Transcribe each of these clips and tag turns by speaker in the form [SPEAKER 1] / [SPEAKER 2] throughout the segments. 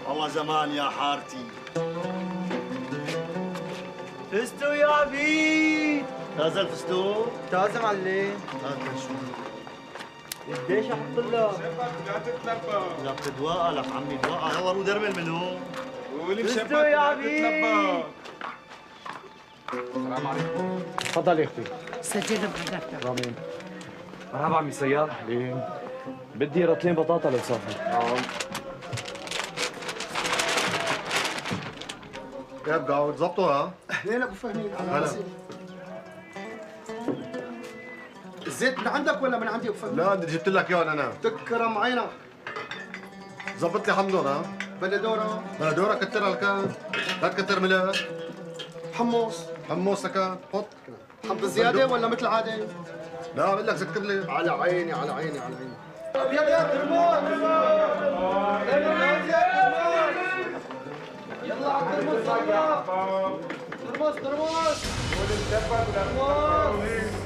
[SPEAKER 1] والله زمان يا حارتي. فزتوا يا بيت. تازه الفستو؟
[SPEAKER 2] تازه معلم.
[SPEAKER 1] هات شوي.
[SPEAKER 2] قديش احط لك؟
[SPEAKER 3] شبك لا تتلبى.
[SPEAKER 1] لك دواء لك عمي دواء. يلا رو درمل من هون.
[SPEAKER 3] قولي
[SPEAKER 2] فزتوا
[SPEAKER 3] شبك
[SPEAKER 2] يا
[SPEAKER 3] لا
[SPEAKER 2] بيت.
[SPEAKER 3] تتلبى. السلام عليكم.
[SPEAKER 4] تفضل يا اختي.
[SPEAKER 5] سجل بحضرتك.
[SPEAKER 4] رامين. مرحبا عمي سيار. ليه؟ بدي رطلين بطاطا لو سافر.
[SPEAKER 6] كيف قاعد ظبطوا ها؟
[SPEAKER 7] اهلين ابو فهمي.
[SPEAKER 6] هلا.
[SPEAKER 7] الزيت من عندك ولا من عندي ابو فهمي؟
[SPEAKER 6] لا بدي جبت لك اياه انا.
[SPEAKER 7] تكرم عينك.
[SPEAKER 6] ظبط لي حمضون ها؟
[SPEAKER 7] بندوره.
[SPEAKER 6] بندوره كترها لكان. لا تكتر ملح.
[SPEAKER 7] حمص.
[SPEAKER 6] حمص لكان حط.
[SPEAKER 7] حمض زياده ولا مثل العاده؟
[SPEAKER 6] لا بقول لك سكر لي.
[SPEAKER 7] على عيني على عيني على عيني.
[SPEAKER 2] يلا ترموز يلا على الترموز يلا. ترموز ترموز.
[SPEAKER 3] قولي شبك لا تتلبى.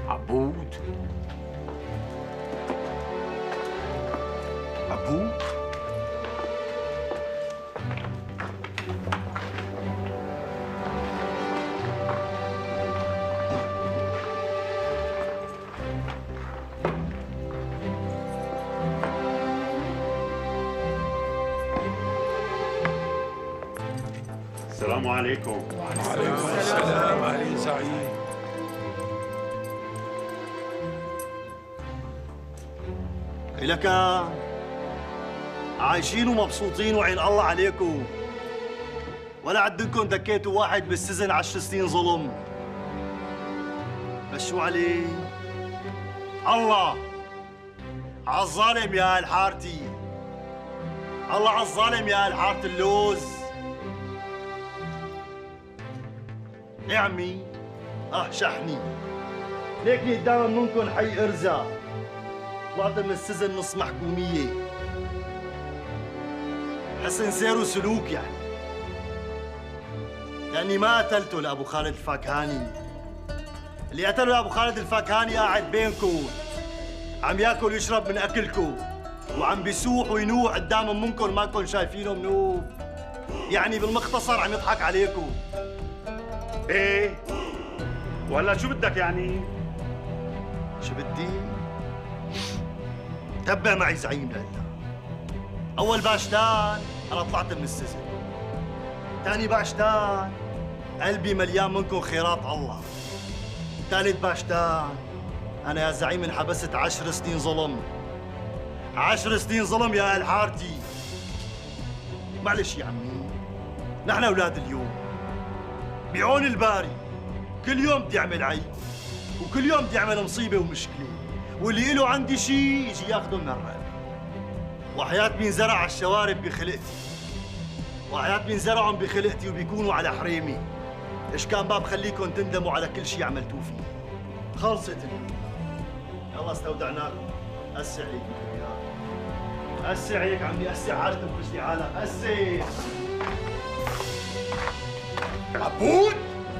[SPEAKER 8] عبود عبود
[SPEAKER 1] السلام عليكم.
[SPEAKER 8] وعليكم السلام علي زعيم.
[SPEAKER 1] لك عايشين ومبسوطين وعين الله عليكم، ولا عندكم دكيتوا واحد بالسجن 10 سنين ظلم. بس شو عليه؟ الله عالظالم يا اهل حارتي. الله عالظالم يا اهل حارة اللوز. يا عمي شحني ليكني قدام منكم حي ارزا. طلعت من السجن نص محكومية. حسن سير وسلوك يعني. لأني ما قتلته لأبو خالد الفاكهاني. اللي قتله لأبو خالد الفاكهاني قاعد بينكم، عم ياكل ويشرب من أكلكم، وعم بيسوح وينوح قدام منكم ماكن شايفينه منوب. يعني بالمختصر عم يضحك عليكم. ايه ولا شو بدك يعني؟ شو بدي؟ تبع معي زعيم لقلنا. أول باشتان أنا طلعت من السجن. ثاني باشتان قلبي مليان منكم خيرات الله. ثالث باشتان أنا يا زعيم انحبست 10 سنين ظلم. 10 سنين ظلم يا أهل حارتي. معلش يا عمي، نحن أولاد اليوم بعون الباري. كل يوم بدي أعمل عيب، وكل يوم بدي أعمل مصيبة ومشكلة، واللي إله عندي شيء يجي ياخده من الرقبة. وحياة مين زرع على الشوارب بخلقتي، وحياة مين زرعهم بخلقتي وبيكونوا على حريمي. إيش كان ما بخليكم تندموا على كل شيء عملتوه فيه. خلصت اليوم. يلا استودعناكم. أسع عليك يا أسع عليك عمي، أسع حالتك بشتي عالم، أسع.
[SPEAKER 8] عبود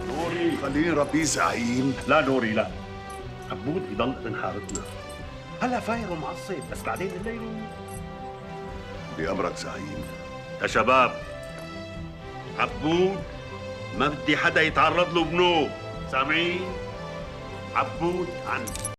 [SPEAKER 1] نوري
[SPEAKER 8] خليني ربيه زعيم.
[SPEAKER 1] لا نوري لا. عبود يضل ابن حارتنا. هلا فاير ومعصب، بس بعدين الليل
[SPEAKER 8] بأمرك زعيم.
[SPEAKER 1] يا شباب، عبود ما بدي حدا يتعرض له بنوب، سامعين؟ عبود عندي.